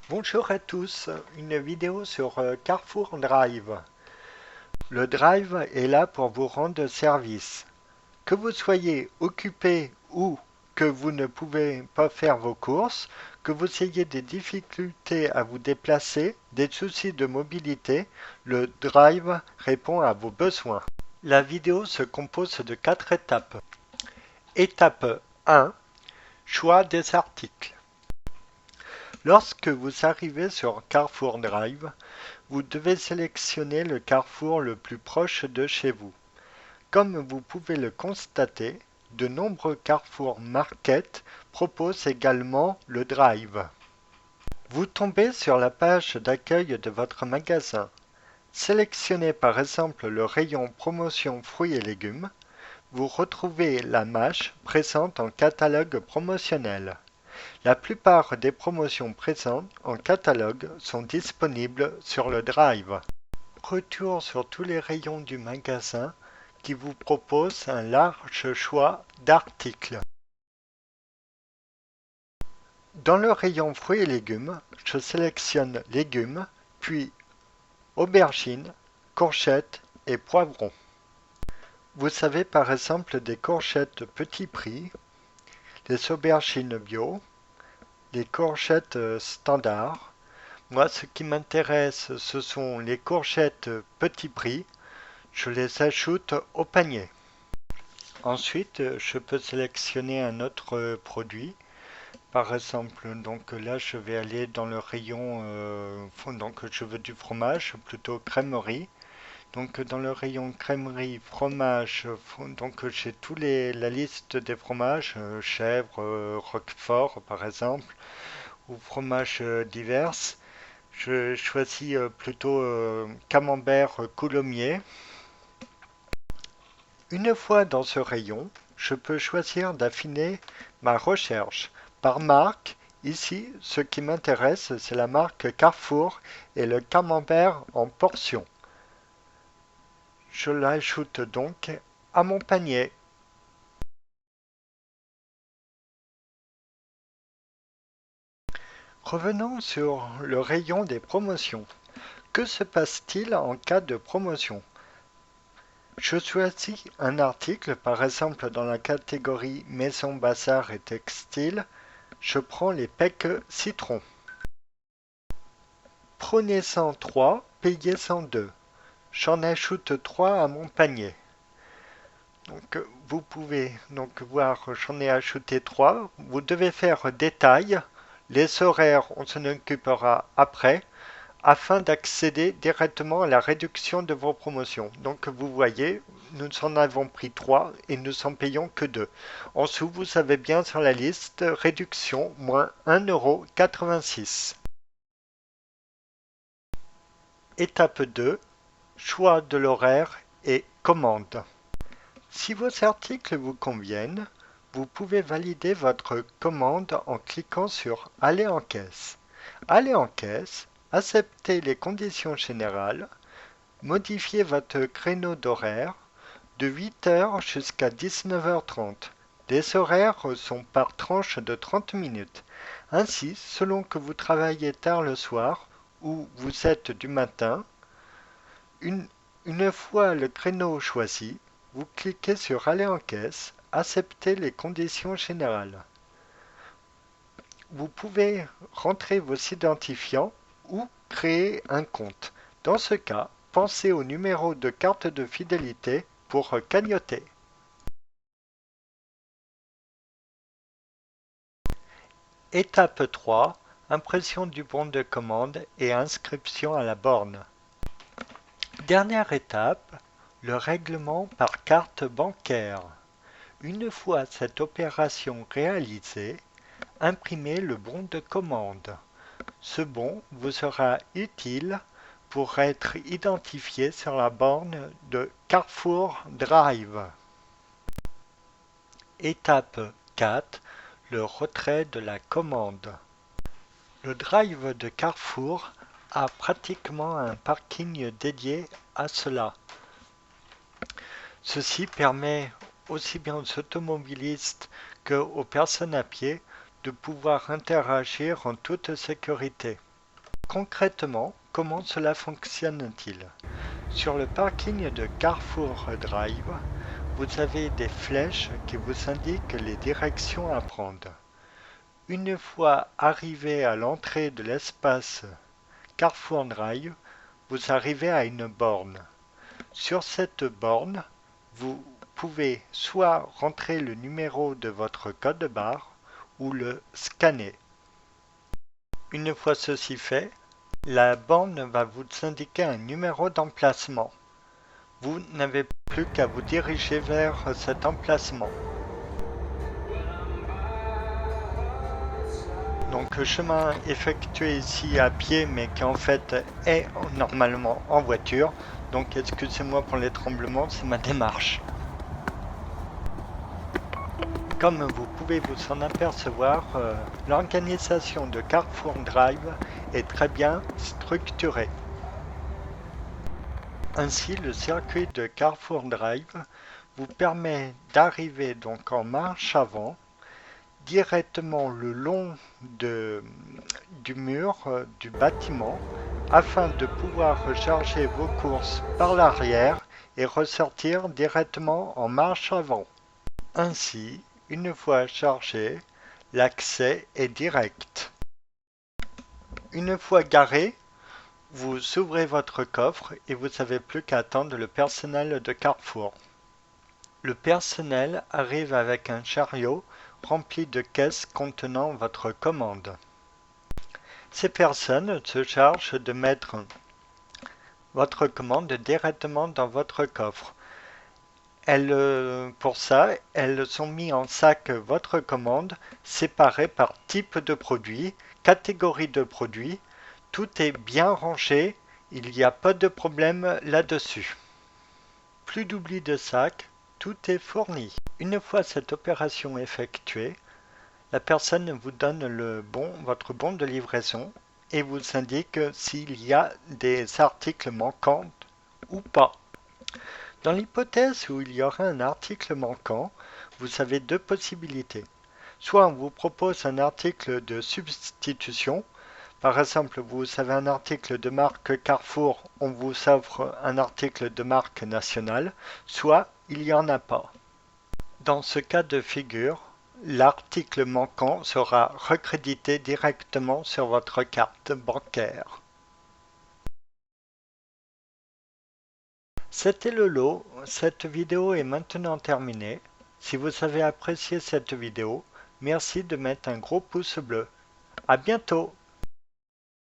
Bonjour à tous, une vidéo sur Carrefour Drive. Le Drive est là pour vous rendre service. Que vous soyez occupé ou que vous ne pouvez pas faire vos courses, que vous ayez des difficultés à vous déplacer, des soucis de mobilité, le Drive répond à vos besoins. La vidéo se compose de 4 étapes. Étape 1. Choix des articles. Lorsque vous arrivez sur Carrefour Drive, vous devez sélectionner le carrefour le plus proche de chez vous. Comme vous pouvez le constater, de nombreux carrefours Market proposent également le Drive. Vous tombez sur la page d'accueil de votre magasin. Sélectionnez par exemple le rayon promotion fruits et légumes. Vous retrouvez la mâche présente en catalogue promotionnel. La plupart des promotions présentes en catalogue sont disponibles sur le Drive. Retour sur tous les rayons du magasin qui vous propose un large choix d'articles. Dans le rayon fruits et légumes, je sélectionne légumes, puis aubergines, courgettes et poivrons. Vous avez par exemple des courgettes petit prix, des aubergines bio, les courgettes standards. Moi, ce qui m'intéresse, ce sont les courgettes petit prix. Je les ajoute au panier. Ensuite, je peux sélectionner un autre produit. Par exemple, donc là, je vais aller dans le rayon, donc je veux du fromage, plutôt crèmerie. Donc dans le rayon crèmerie, fromage, donc j'ai la liste des fromages, chèvre, roquefort par exemple, ou fromages divers. Je choisis plutôt camembert coulommiers. Une fois dans ce rayon, je peux choisir d'affiner ma recherche par marque. Ici, ce qui m'intéresse, c'est la marque Carrefour et le camembert en portions. Je l'ajoute donc à mon panier. Revenons sur le rayon des promotions. Que se passe-t-il en cas de promotion? Je choisis un article, par exemple dans la catégorie maison, bazar et textile. Je prends les pecs citron. Prenez-en 3, payez-en 2. J'en ajoute 3 à mon panier. Donc vous pouvez donc voir, j'en ai ajouté 3. Vous devez faire détail. Les horaires, on s'en occupera après, afin d'accéder directement à la réduction de vos promotions. Donc vous voyez, nous en avons pris 3 et nous en payons que 2. En dessous, vous savez bien sur la liste, réduction moins 1,86 €. Étape 2, choix de l'horaire et commande. Si vos articles vous conviennent, vous pouvez valider votre commande en cliquant sur Aller en caisse. Aller en caisse, acceptez les conditions générales, modifiez votre créneau d'horaire de 8 heures jusqu'à 19h30. Les horaires sont par tranche de 30 minutes. Ainsi, selon que vous travaillez tard le soir ou vous êtes du matin, une fois le créneau choisi, vous cliquez sur Aller en caisse, acceptez les conditions générales. Vous pouvez rentrer vos identifiants ou créer un compte. Dans ce cas, pensez au numéro de carte de fidélité pour cagnotter. Étape 3, impression du bon de commande et inscription à la borne. Dernière étape, le règlement par carte bancaire. Une fois cette opération réalisée, imprimez le bon de commande. Ce bon vous sera utile pour être identifié sur la borne de Carrefour Drive. Étape 4, le retrait de la commande. Le Drive de Carrefour a pratiquement un parking dédié à cela. Ceci permet aussi bien aux automobilistes qu'aux personnes à pied de pouvoir interagir en toute sécurité. Concrètement, comment cela fonctionne-t-il? Sur le parking de Carrefour Drive, vous avez des flèches qui vous indiquent les directions à prendre. Une fois arrivé à l'entrée de l'espace Carrefour Drive, vous arrivez à une borne. Sur cette borne, vous pouvez soit rentrer le numéro de votre code barre ou le scanner. Une fois ceci fait, la borne va vous indiquer un numéro d'emplacement. Vous n'avez plus qu'à vous diriger vers cet emplacement. Donc chemin effectué ici à pied mais qui en fait est normalement en voiture. Donc excusez-moi pour les tremblements, c'est ma démarche. Comme vous pouvez vous en apercevoir, l'organisation de Carrefour Drive est très bien structurée. Ainsi, le circuit de Carrefour Drive vous permet d'arriver donc en marche avant, directement le long du mur du bâtiment, afin de pouvoir recharger vos courses par l'arrière et ressortir directement en marche avant. Ainsi, une fois chargé, l'accès est direct. Une fois garé, vous ouvrez votre coffre et vous n'avez plus qu'à attendre le personnel de Carrefour. Le personnel arrive avec un chariot rempli de caisses contenant votre commande. Ces personnes se chargent de mettre votre commande directement dans votre coffre. Pour ça, elles ont mis en sac votre commande séparée par type de produit, catégorie de produit. Tout est bien rangé, il n'y a pas de problème là-dessus. Plus d'oubli de sac, tout est fourni. Une fois cette opération effectuée, la personne vous donne votre bon de livraison et vous indique s'il y a des articles manquants ou pas. Dans l'hypothèse où il y aura un article manquant, vous avez deux possibilités. Soit on vous propose un article de substitution. Par exemple, vous avez un article de marque Carrefour, on vous offre un article de marque nationale, soit il n'y en a pas. Dans ce cas de figure, l'article manquant sera recrédité directement sur votre carte bancaire. C'était le lot, cette vidéo est maintenant terminée. Si vous avez apprécié cette vidéo, merci de mettre un gros pouce bleu. À bientôt!